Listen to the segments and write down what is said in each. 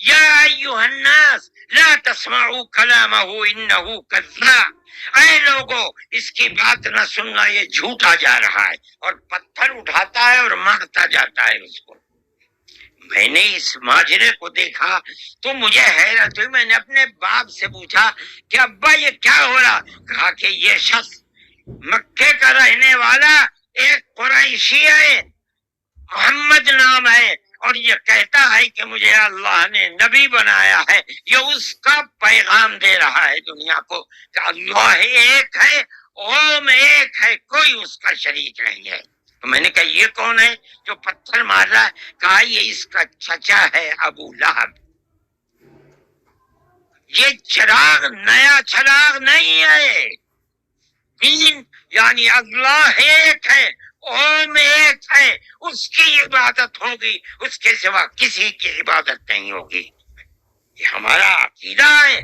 یا ایھا الناس لا تسمعوا کلامہ انہ کذاب، اے لوگو اس کی بات نہ سننا، یہ جھوٹا جا رہا ہے، اور پتھر اٹھاتا ہے اور مارتا جاتا ہے اس کو۔ میں نے اس ماجرے کو دیکھا تو مجھے حیرت ہوئی، میں نے اپنے باپ سے پوچھا کہ ابا یہ کیا ہو رہا؟ کہا کہ یہ شخص مکے کا رہنے والا ایک قریشی ہے، محمد نام ہے، اور یہ کہتا ہے کہ مجھے اللہ نے نبی بنایا ہے، یہ اس کا پیغام دے رہا ہے دنیا کو کہ اللہ ایک ہے، اوم ایک ہے، کوئی اس کا شریک نہیں ہے۔ تو میں نے کہا یہ کون ہے جو پتھر مار رہا ہے؟ کہا یہ اس کا چچا ہے ابو لہب۔ یہ چراغ نیا چراغ نہیں ہے، دین یعنی اللہ ایک ہے، اوم ایک ہے، اس کی عبادت ہوگی، اس کے سوا کسی کی عبادت نہیں ہوگی۔ یہ ہمارا عقیدہ ہے۔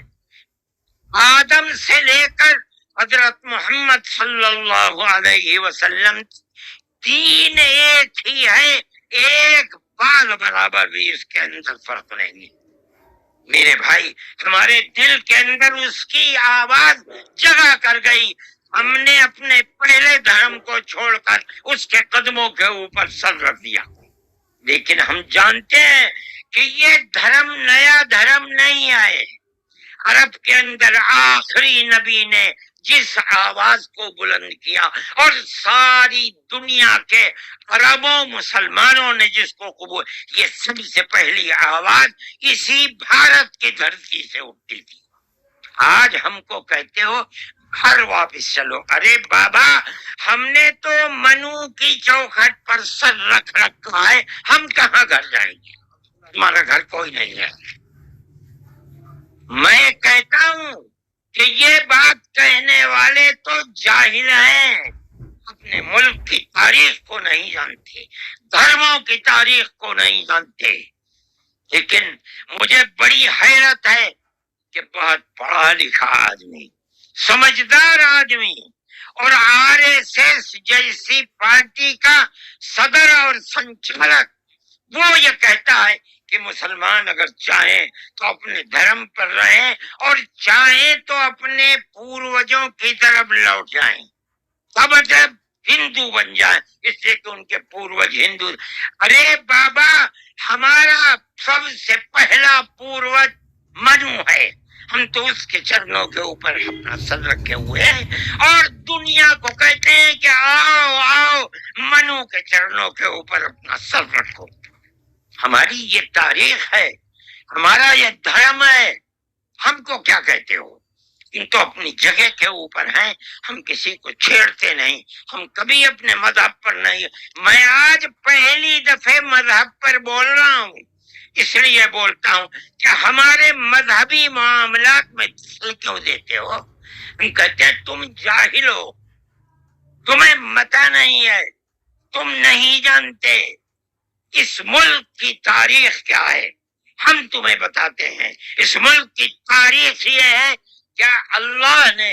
آدم سے لے کر حضرت محمد صلی اللہ علیہ وسلم دین ایک ہی ہے، ایک بال برابر بھی اس کے اندر فرق نہیں۔ میرے بھائی ہمارے دل کے اندر اس کی آواز جگہ کر گئی، ہم نے اپنے پہلے دھرم کو چھوڑ کر اس کے قدموں کے اوپر سر رکھ دیا۔ لیکن ہم جانتے ہیں کہ یہ دھرم نیا دھرم نہیں ہے۔ عرب کے اندر آخری نبی نے جس آواز کو بلند کیا اور ساری دنیا کے عربوں مسلمانوں نے جس کو قبول، یہ سب سے پہلی آواز اسی بھارت کی دھرتی سے اٹھتی تھی۔ آج ہم کو کہتے ہو گھر واپس چلو، ارے بابا ہم نے تو منو کی چوکھٹ پر سر رکھ رکھا ہے، ہم کہاں گھر جائیں گے؟ تمہارا گھر کوئی نہیں ہے۔ میں کہتا ہوں کہ یہ بات کہنے والے تو جاہل ہیں، اپنے ملک کی تاریخ کو نہیں جانتے، دھرموں کی تاریخ کو نہیں جانتے۔ لیکن مجھے بڑی حیرت ہے کہ بہت پڑھا لکھا آدمی، سمجھدار آدمی، اور RSS جیسی پارٹی کا صدر اور سنچالک، وہ یہ کہتا ہے کہ مسلمان اگر چاہیں تو اپنے دھرم پر رہیں اور چاہیں تو اپنے پوروجوں کی طرف لوٹ جائیں، تب جب ہندو بن جائیں، اس لیے کہ ان کے پوروج ہندو۔ ارے بابا ہمارا سب سے پہلا پوروج منو ہے، ہم تو اس کے چرنوں کے اوپر اپنا سر رکھے ہوئے ہیں، اور دنیا کو کہتے ہیں کہ آؤ آؤ منو کے چرنوں کے اوپر اپنا سر رکھو۔ ہماری یہ تاریخ ہے، ہمارا یہ دھرم ہے، ہم کو کیا کہتے ہو؟ ان تو اپنی جگہ کے اوپر ہیں، ہم کسی کو چھیڑتے نہیں، ہم کبھی اپنے مذہب پر نہیں۔ میں آج پہلی دفعہ مذہب پر بول رہا ہوں، اس لیے بولتا ہوں کہ ہمارے مذہبی معاملات میں دخل کیوں دیتے ہو؟ ہم کہتے ہیں تم جاہل ہو، تمہیں پتہ نہیں ہے، تم نہیں جانتے اس ملک کی تاریخ کیا ہے۔ ہم تمہیں بتاتے ہیں اس ملک کی تاریخ یہ ہے کہ اللہ نے،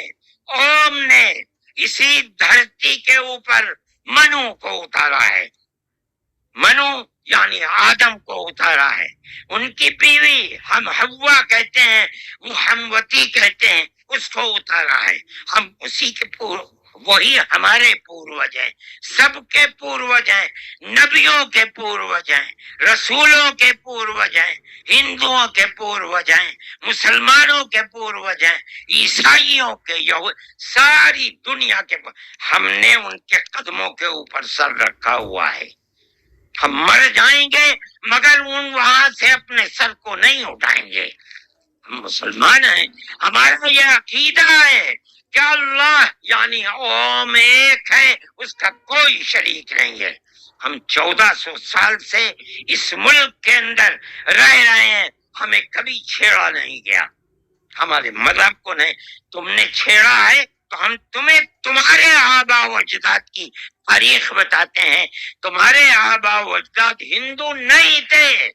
اوم نے اسی دھرتی کے اوپر منو کو اتارا ہے، منو یعنی آدم کو اتارا ہے، ان کی بیوی ہم حوا کہتے ہیں، وہ ہموتی کہتے ہیں، اس کو اتارا ہے۔ ہم اسی کے وہی ہمارے پوروج ہیں، سب کے پوروج ہیں، نبیوں کے پوروج ہیں، رسولوں کے پوروج ہیں، ہندوؤں کے پوروج ہیں، مسلمانوں کے پوروج ہیں، عیسائیوں کے، ساری دنیا کے ہم نے ان کے قدموں کے اوپر سر رکھا ہوا ہے۔ ہم مر جائیں گے مگر وہاں سے اپنے سر کو نہیں اٹھائیں گے۔ ہم مسلمان ہیں، ہمارا یہ عقیدہ ہے کہ اللہ یعنی اوم ایک ہے، اس کا کوئی شریک نہیں ہے۔ ہم 1400 سال سے اس ملک کے اندر رہ رہے ہیں، ہمیں کبھی چھیڑا نہیں گیا، ہمارے مذہب کو نہیں۔ تم نے چھیڑا ہے تو ہم تمہیں تمہارے آباء و اجداد کی تاریخ بتاتے ہیں۔ تمہارے آباء و اجداد ہندو نہیں تھے،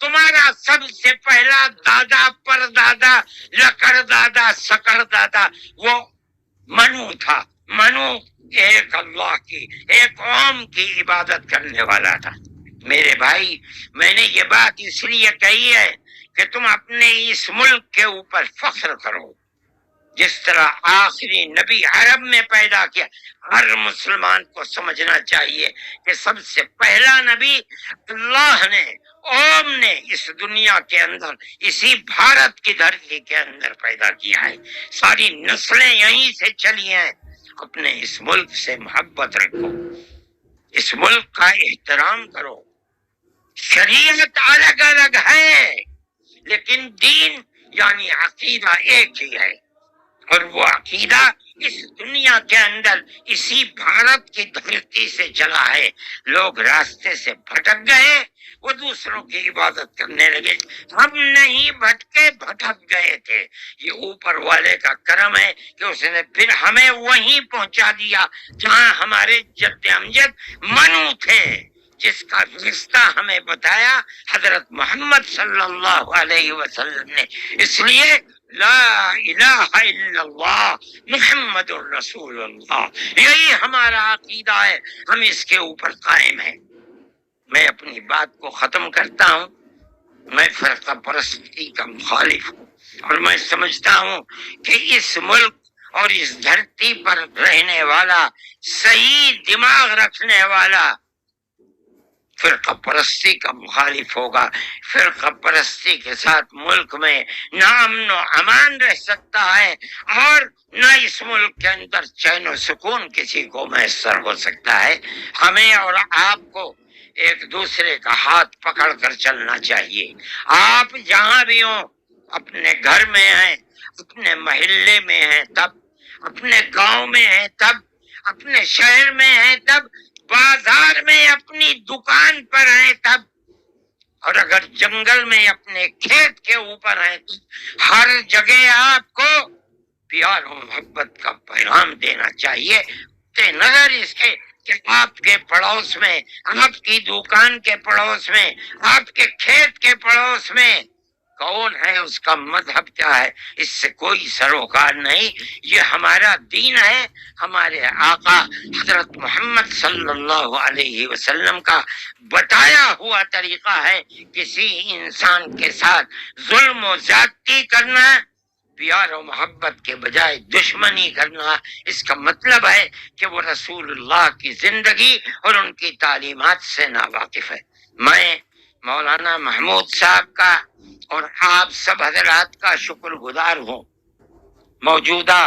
تمہارا سب سے پہلا دادا پر دادا لکڑ دادا سکڑ دادا وہ منو تھا۔ منو ایک اللہ کی، ایک اوم کی عبادت کرنے والا تھا۔ میرے بھائی میں نے یہ بات اس لیے کہی ہے کہ تم اپنے اس ملک کے اوپر فخر کرو، جس طرح آخری نبی عرب میں پیدا کیا۔ ہر مسلمان کو سمجھنا چاہیے کہ سب سے پہلا نبی اللہ نے اس دنیا کے اندر، اسی بھارت کی دھرتی کے اندر پیدا کیا ہے۔ ساری نسلیں یہیں سے چلی ہیں۔ اپنے اس ملک سے محبت رکھو، اس ملک کا احترام کرو۔ شریعت الگ الگ ہے لیکن دین یعنی عقیدہ ایک ہی ہے، اور وہ عقیدہ اس دنیا کے اندر اسی بھارت کی دھرتی سے چلا ہے۔ لوگ راستے سے بھٹک گئے، وہ دوسروں کی عبادت کرنے لگے، ہم نہیں بھٹکے، بھٹک گئے تھے۔ یہ اوپر والے کا کرم ہے کہ اس نے پھر ہمیں وہیں پہنچا دیا جہاں ہمارے جد امجد منو تھے، جس کا رشتہ ہمیں بتایا حضرت محمد صلی اللہ علیہ وسلم نے۔ اس لیے لا الہ الا اللہ محمد الرسول اللہ، یہی ہمارا عقیدہ ہے، ہم اس کے اوپر قائم ہیں۔ میں اپنی بات کو ختم کرتا ہوں۔ میں فرقہ پرستی کا مخالف ہوں، اور میں سمجھتا ہوں کہ اس ملک اور اس دھرتی پر رہنے والا، صحیح دماغ رکھنے والا فرقہ پرستی کا مخالف ہوگا۔ فرقہ پرستی کے ساتھ ملک میں نہ امن و امان رہ سکتا ہے، اور نہ اس ملک کے اندر چین و سکون کسی کو میسر ہو سکتا ہے۔ ہمیں اور آپ کو ایک دوسرے کا ہاتھ پکڑ کر چلنا چاہیے۔ آپ جہاں بھی ہوں، اپنے گھر میں ہیں، اپنے محلے میں ہیں تب، اپنے گاؤں میں ہیں تب، اپنے شہر میں ہیں تب، بازار میں اپنی دکان پر ہیں تب، اور اگر جنگل میں اپنے کھیت کے اوپر ہیں تو ہر جگہ آپ کو پیار و محبت کا پیغام دینا چاہیے، کہ نظر اس کے کہ آپ کے پڑوس میں، آپ کی دکان کے پڑوس میں، آپ کے کھیت کے پڑوس میں کون ہے، اس کا مذہب کیا ہے، اس سے کوئی سروکار نہیں۔ یہ ہمارا دین ہے، ہمارے آقا حضرت محمد صلی اللہ علیہ وسلم کا بتایا ہوا طریقہ ہے۔ کسی انسان کے ساتھ ظلم و زیادتی کرنا، پیار و محبت کے بجائے دشمنی کرنا، اس کا مطلب ہے کہ وہ رسول اللہ کی زندگی اور ان کی تعلیمات سے ناواقف ہے۔ میں مولانا محمود صاحب کا اور آپ سب حضرات کا شکر گزار ہوں۔ موجودہ